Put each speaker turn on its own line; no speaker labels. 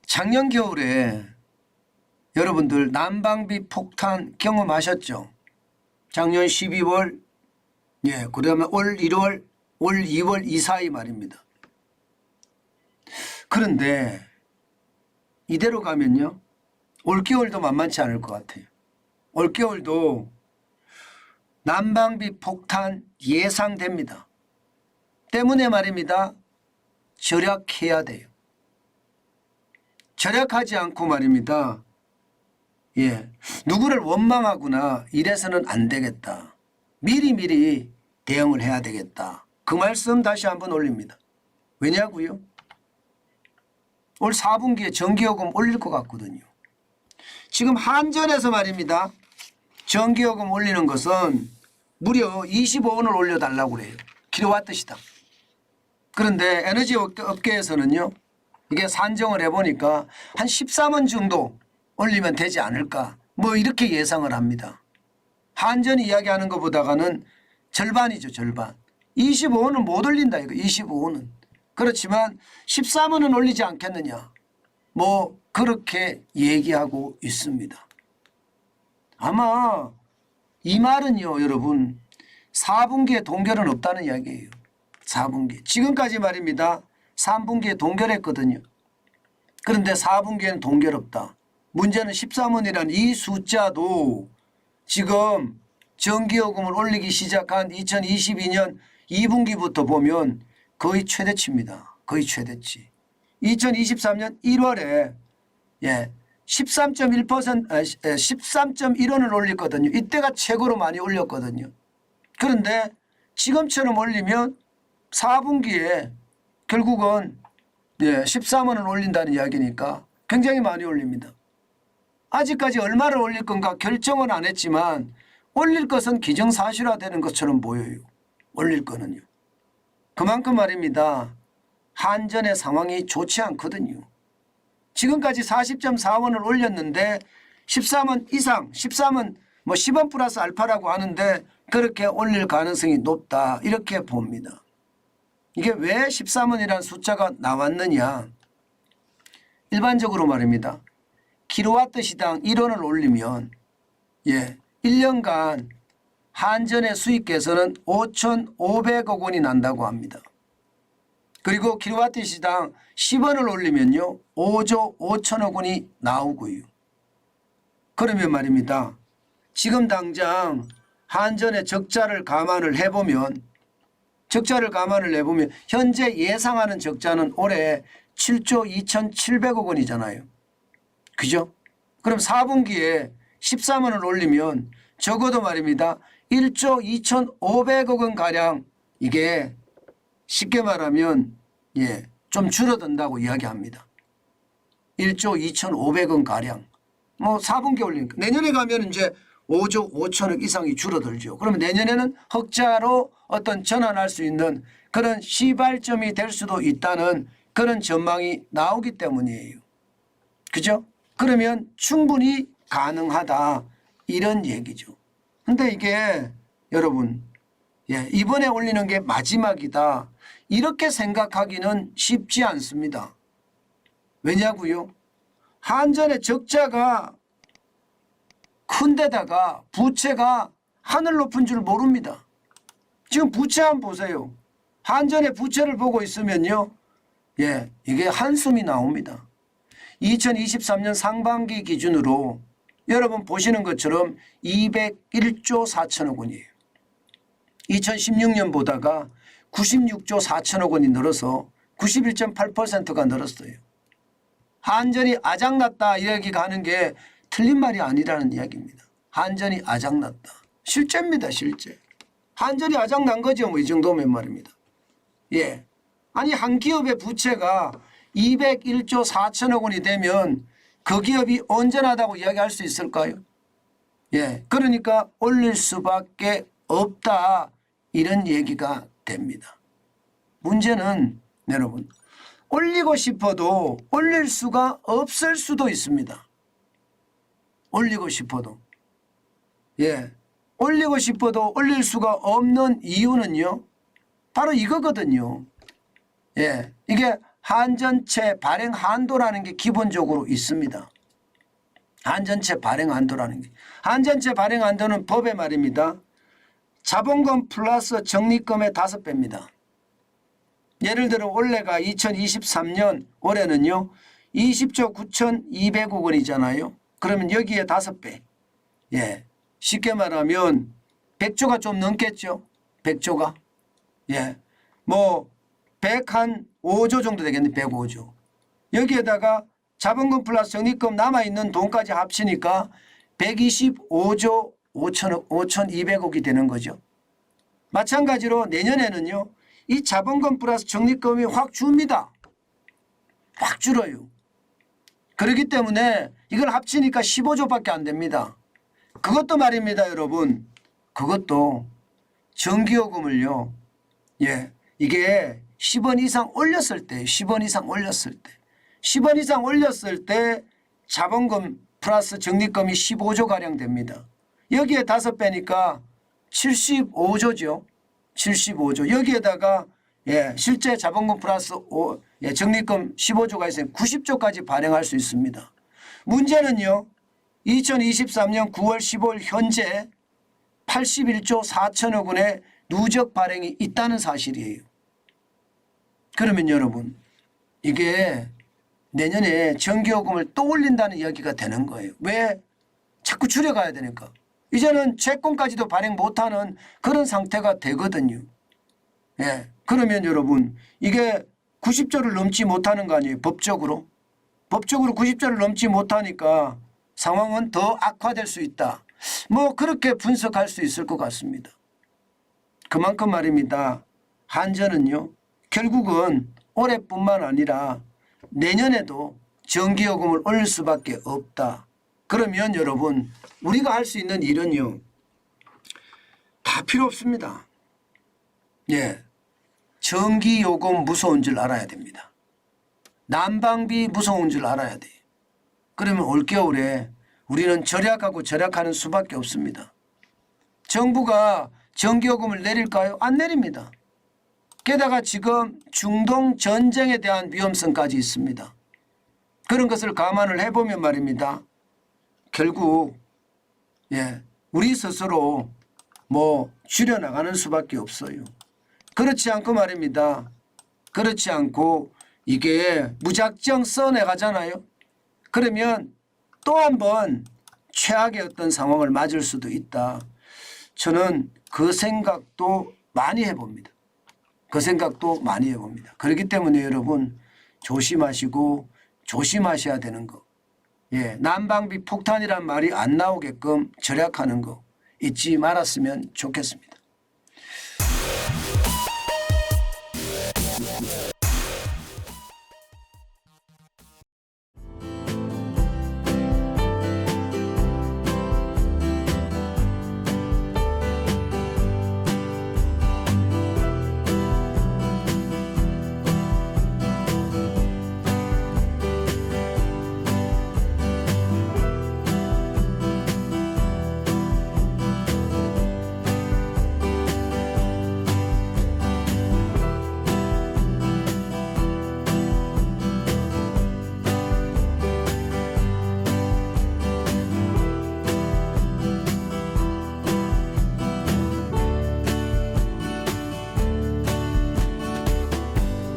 작년 겨울에 여러분들 난방비 폭탄 경험하셨죠? 작년 12월, 그다음에 올 1월, 올 2월 이 사이 말입니다. 그런데 이대로 가면요, 올겨울도 만만치 않을 것 같아요. 올겨울도 난방비 폭탄 예상됩니다. 때문에 말입니다. 절약해야 돼요. 절약하지 않고 말입니다. 누구를 원망하거나 이래서는 안 되겠다. 미리미리 대응을 해야 되겠다. 그 말씀 다시 한번 올립니다. 왜냐고요? 올 4분기에 전기요금 올릴 것 같거든요. 지금 한전에서 말입니다. 전기요금 올리는 것은 무려 25원을 올려달라고 그래요. 킬로와트시당. 그런데 에너지 업계에서는요, 이게 산정을 해보니까 한 13원 정도 올리면 되지 않을까, 뭐 이렇게 예상을 합니다. 한전이 이야기하는 것보다는 절반이죠, 절반. 25원은 못 올린다 이거. 25원은. 그렇지만 13원은 올리지 않겠느냐, 뭐 그렇게 얘기하고 있습니다. 아마 이 말은요, 여러분 4분기에 동결은 없다는 이야기예요. 4분기. 지금까지 말입니다. 3분기에 동결했거든요. 그런데 4분기에는 동결 없다. 문제는 13원이라는 이 숫자도 지금 전기요금을 올리기 시작한 2022년 2분기부터 보면 거의 최대치입니다. 거의 최대치. 2023년 1월에 13.1원을 올렸거든요. 이때가 최고로 많이 올렸거든요. 그런데 지금처럼 올리면 4분기에 결국은 13원을 올린다는 이야기니까 굉장히 많이 올립니다. 아직까지 얼마를 올릴 건가 결정은 안 했지만 올릴 것은 기정사실화되는 것처럼 보여요. 올릴 거는요. 그만큼 말입니다. 한전의 상황이 좋지 않거든요. 지금까지 40.4원을 올렸는데 13원 이상, 13원 뭐 10원 플러스 알파라고 하는데 그렇게 올릴 가능성이 높다, 이렇게 봅니다. 이게 왜 13원이라는 숫자가 나왔느냐. 일반적으로 말입니다. 킬로와트 시당 1원을 올리면 1년간 한전의 수익에서는 5,500억 원이 난다고 합니다. 그리고 킬로와트 시당 10원을 올리면요 5조 5천억 원이 나오고요. 그러면 말입니다. 지금 당장 한전의 적자를 감안을 해보면 현재 예상하는 적자는 올해 7조 2,700억 원이잖아요. 그죠? 그럼 4분기에 13원을 올리면 적어도 말입니다. 1조 2,500억 원 가량, 이게 쉽게 말하면 좀 줄어든다고 이야기합니다. 1조 2,500원 가량. 뭐 4분기 올리니까 내년에 가면 이제 5조 5천억 이상이 줄어들죠. 그러면 내년에는 흑자로 어떤 전환할 수 있는 그런 시발점이 될 수도 있다는 그런 전망이 나오기 때문이에요. 그죠? 그러면 충분히 가능하다, 이런 얘기죠. 근데 이게 여러분 이번에 올리는 게 마지막이다, 이렇게 생각하기는 쉽지 않습니다. 왜냐고요? 한전의 적자가 큰데다가 부채가 하늘 높은 줄 모릅니다. 지금 부채 한번 보세요. 한전의 부채를 보고 있으면요, 이게 한숨이 나옵니다. 2023년 상반기 기준으로 여러분 보시는 것처럼 201조 4천억 원이에요. 2016년 보다가 96조 4천억 원이 늘어서 91.8%가 늘었어요. 한전이 아작났다 이야기가 하는 게 틀린 말이 아니라는 이야기입니다. 한전이 아작났다. 실제입니다. 실제. 한전이 아작난 거죠. 뭐 이 정도면 말입니다. 아니 한 기업의 부채가 201조 4천억 원이 되면 그 기업이 온전하다고 이야기할 수 있을까요? 그러니까 올릴 수밖에 없다, 이런 얘기가 됩니다. 문제는 여러분, 올리고 싶어도 올릴 수가 없을 수도 있습니다. 올리고 싶어도. 올리고 싶어도 올릴 수가 없는 이유는요, 바로 이거거든요. 이게 한전채 발행 한도라는 게 기본적으로 있습니다. 한전채 발행 한도라는 게. 한전채 발행 한도는 법에 말입니다. 자본금 플러스 적립금의 5배입니다. 예를 들어 올해가 2023년 올해는요. 20조 9,200억 원이잖아요. 그러면 여기에 5배. 예. 쉽게 말하면 100조가 좀 넘겠죠. 100조가. 예. 뭐 105조 정도 되겠네. 105조. 여기에다가 자본금 플러스 적립금 남아있는 돈까지 합치니까 125조 5천억, 5,200억이 되는 거죠. 마찬가지로 내년에는요. 이 자본금 플러스 적립금이 확 줍니다. 확 줄어요. 그렇기 때문에 이걸 합치니까 15조밖에 안 됩니다. 그것도 말입니다, 여러분. 그것도 전기요금을요. 예, 이게 10원 이상 올렸을 때, 10원 이상 올렸을 때, 10원 이상 올렸을 때 자본금 플러스 적립금이 15조가량 됩니다. 여기에 5배니까 75조죠. 75조. 여기에다가 예, 실제 자본금 플러스 적립금 15조가 있으면 90조까지 발행할 수 있습니다. 문제는요. 2023년 9월 15일 현재 81조 4천억 원의 누적 발행이 있다는 사실이에요. 그러면 여러분 이게 내년에 전기요금을 또 올린다는 이야기가 되는 거예요. 왜? 자꾸 줄여가야 되니까. 이제는 채권까지도 발행 못하는 그런 상태가 되거든요. 예. 그러면 여러분 이게 90조를 넘지 못하는 거 아니에요. 법적으로. 법적으로 90조를 넘지 못하니까 상황은 더 악화될 수 있다. 뭐 그렇게 분석할 수 있을 것 같습니다. 그만큼 말입니다. 한전은요. 결국은 올해뿐만 아니라 내년에도 전기요금을 올릴 수밖에 없다. 그러면 여러분 우리가 할 수 있는 일은요. 다 필요 없습니다. 예, 전기요금 무서운 줄 알아야 됩니다. 난방비 무서운 줄 알아야 돼요. 그러면 올겨울에 우리는 절약하고 절약하는 수밖에 없습니다. 정부가 전기요금을 내릴까요? 안 내립니다. 게다가 지금 중동 전쟁에 대한 위험성까지 있습니다. 그런 것을 감안을 해보면 말입니다. 결국 예, 우리 스스로 뭐 줄여나가는 수밖에 없어요. 그렇지 않고 말입니다. 그렇지 않고 이게 무작정 써내가잖아요. 그러면 또 한 번 최악의 어떤 상황을 맞을 수도 있다. 저는 그 생각도 많이 해봅니다. 그 생각도 많이 해봅니다. 그렇기 때문에 여러분 조심하시고 조심하셔야 되는 거. 예, 난방비 폭탄이란 말이 안 나오게끔 절약하는 거 잊지 말았으면 좋겠습니다.